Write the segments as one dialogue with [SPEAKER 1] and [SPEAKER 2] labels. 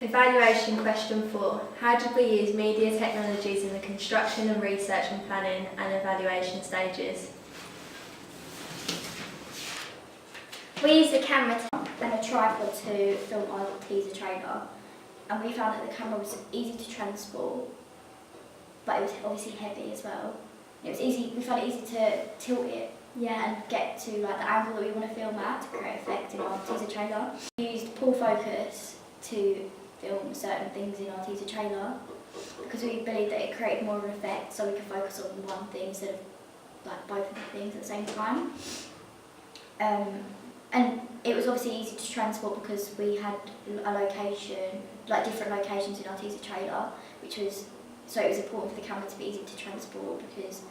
[SPEAKER 1] Evaluation question 4. How did we use media technologies in the construction and research and planning and evaluation stages?
[SPEAKER 2] We used a camera and a tripod to film our teaser trailer, and we found that the camera was easy to transport, but it was obviously heavy as well. It was easy. We found it easy to tilt it, and get to like the angle that we want to film at to create effect in our teaser trailer. We used pull focus to film certain things in our teaser trailer because we believed that it created more of an effect, so we could focus on one thing instead of like both of the things at the same time. And it was obviously easy to transport because we had a location, like different locations in our teaser trailer, so it was important for the camera to be easy to transport because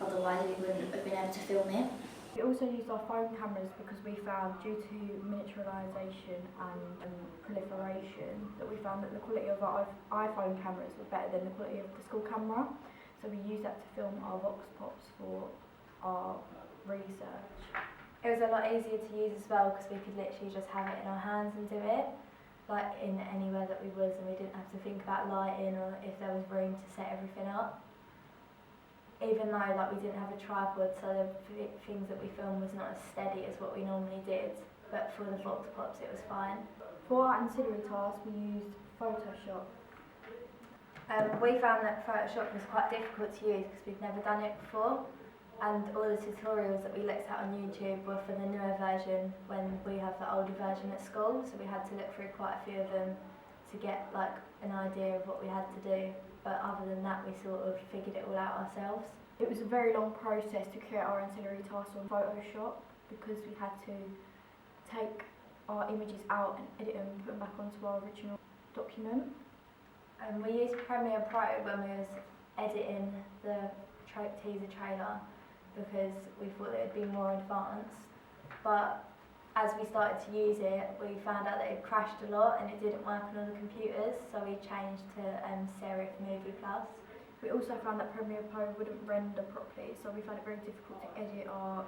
[SPEAKER 2] otherwise we wouldn't have been able to film it.
[SPEAKER 3] We also used our phone cameras because we found, due to miniaturisation and proliferation, that we found that the quality of our iPhone cameras were better than the quality of the school camera. So we used that to film our vox pops for our research.
[SPEAKER 4] It was a lot easier to use as well because we could literally just have it in our hands and do it, like in anywhere that we was, and we didn't have to think about lighting or if there was room to set everything up. Even though like we didn't have a tripod, so the things that we filmed was not as steady as what we normally did, but for the vox pops it was fine.
[SPEAKER 3] For our ancillary tasks, we used Photoshop.
[SPEAKER 4] We found that Photoshop was quite difficult to use because we'd never done it before, and all the tutorials that we looked at on YouTube were for the newer version when we have the older version at school, so we had to look through quite a few of them to get like an idea of what we had to do, but other than that we sort of figured it all out ourselves.
[SPEAKER 3] It was a very long process to create our ancillary tasks on Photoshop because we had to take our images out and edit them and put them back onto our original document.
[SPEAKER 4] We used Premiere Pro when we was editing the teaser trailer because we thought it would be more advanced, but as we started to use it we found out that it crashed a lot and it didn't work on all the computers, so we changed to Serif Movie Plus.
[SPEAKER 3] We also found that Premiere Pro wouldn't render properly, so we found it very difficult to edit our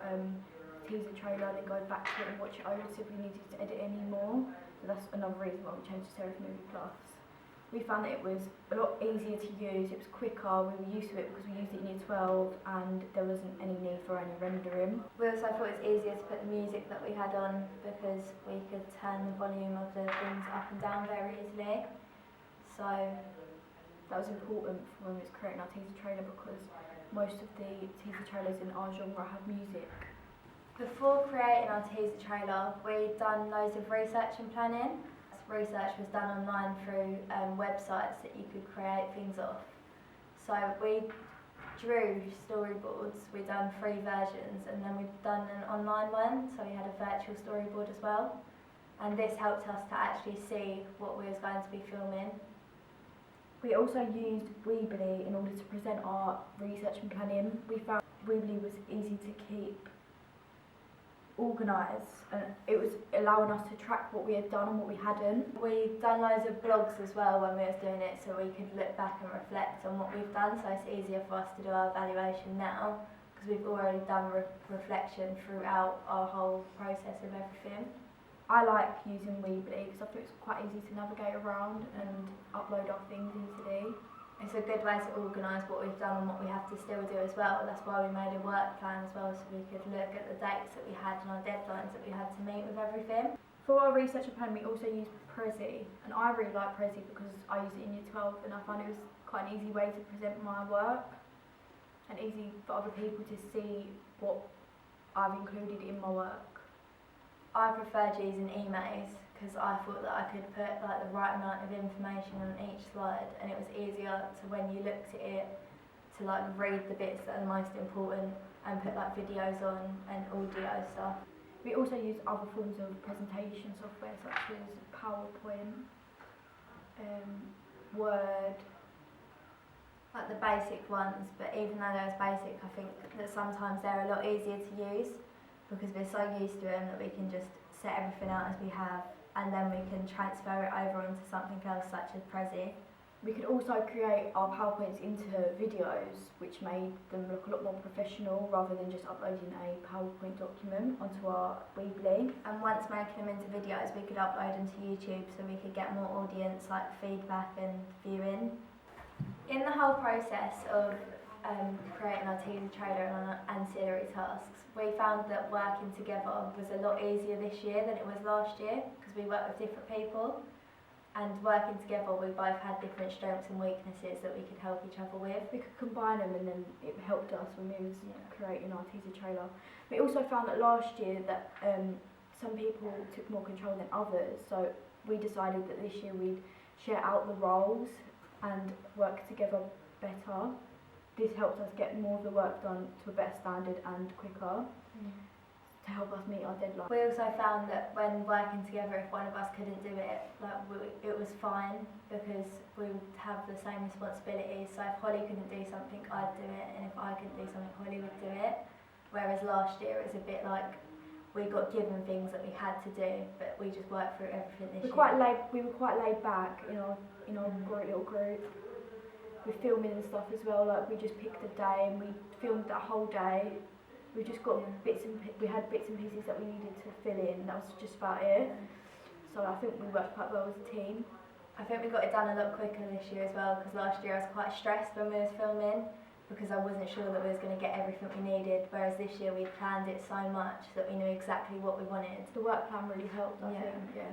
[SPEAKER 3] teaser trailer and then go back to it and watch it over to see if we needed to edit any more. So that's another reason why we changed to Serif Movie Plus. We found that it was a lot easier to use, it was quicker, we were used to it because we used it in Year 12 and there wasn't any need for any rendering.
[SPEAKER 4] We also thought it was easier to put the music that we had on because we could turn the volume of the things up and down very easily. So
[SPEAKER 3] that was important for when we was creating our teaser trailer because most of the teaser trailers in our genre have music.
[SPEAKER 4] Before creating our teaser trailer, we'd done loads of research and planning. Research was done online through websites that you could create things off. So we drew storyboards, we'd done 3 versions and then we'd done an online one, so we had a virtual storyboard as well. And this helped us to actually see what we was going to be filming.
[SPEAKER 3] We also used Weebly in order to present our research and planning. We found Weebly was easy to keep organised and it was allowing us to track what we had done and what we hadn't.
[SPEAKER 4] We've done loads of blogs as well when we was doing it, so we could look back and reflect on what we've done, so it's easier for us to do our evaluation now because we've already done reflection throughout our whole process of everything.
[SPEAKER 3] I like using Weebly because I thought it's quite easy to navigate around and upload our things easily.
[SPEAKER 4] It's a good way to organise what we've done and what we have to still do as well. That's why we made a work plan as well, so we could look at the dates that we had and our deadlines that we had to meet with everything.
[SPEAKER 3] For our research and planning we also used Prezi, and I really like Prezi because I used it in Year 12 and I found it was quite an easy way to present my work and easy for other people to see what I've included in my work.
[SPEAKER 4] I preferred using Emaze because I thought that I could put like the right amount of information on each slide, and it was easier to when you looked at it to like read the bits that are the most important and put like videos on and audio stuff.
[SPEAKER 3] We also used other forms of presentation software such as PowerPoint, Word,
[SPEAKER 4] like the basic ones, but even though they're basic, I think that sometimes they're a lot easier to use because we're so used to them that we can just set everything out as we have and then we can transfer it over onto something else such as Prezi.
[SPEAKER 3] We could also create our PowerPoints into videos, which made them look a lot more professional rather than just uploading a PowerPoint document onto our Weebly.
[SPEAKER 4] And once making them into videos, we could upload them to YouTube so we could get more audience like feedback and viewing. In the whole process of creating our teaser trailer and our ancillary tasks, we found that working together was a lot easier this year than it was last year because we work with different people. And working together, we both had different strengths and weaknesses that we could help each other with.
[SPEAKER 3] We could combine them and then it helped us when we was creating our teaser trailer. We also found that last year that some people took more control than others, so we decided that this year we'd share out the roles and work together better. This helped us get more of the work done to a better standard and quicker to help us meet our deadline.
[SPEAKER 4] We also found that when working together, if one of us couldn't do it, it was fine because we would have the same responsibilities. So if Holly couldn't do something, I'd do it, and if I couldn't do something, Holly would do it. Whereas last year it was a bit like we got given things that we had to do, but we just worked through everything this year.
[SPEAKER 3] We were quite laid back in our great little group. With filming and stuff as well, like we just picked a day and we filmed that whole day. We just got we had bits and pieces that we needed to fill in. That was just about it. So I think we worked quite well as a team.
[SPEAKER 4] I think we got it done a lot quicker this year as well because last year I was quite stressed when we was filming because I wasn't sure that we was going to get everything we needed. Whereas this year we planned it so much that we knew exactly what we wanted.
[SPEAKER 3] The work plan really helped, I think.
[SPEAKER 4] Yeah.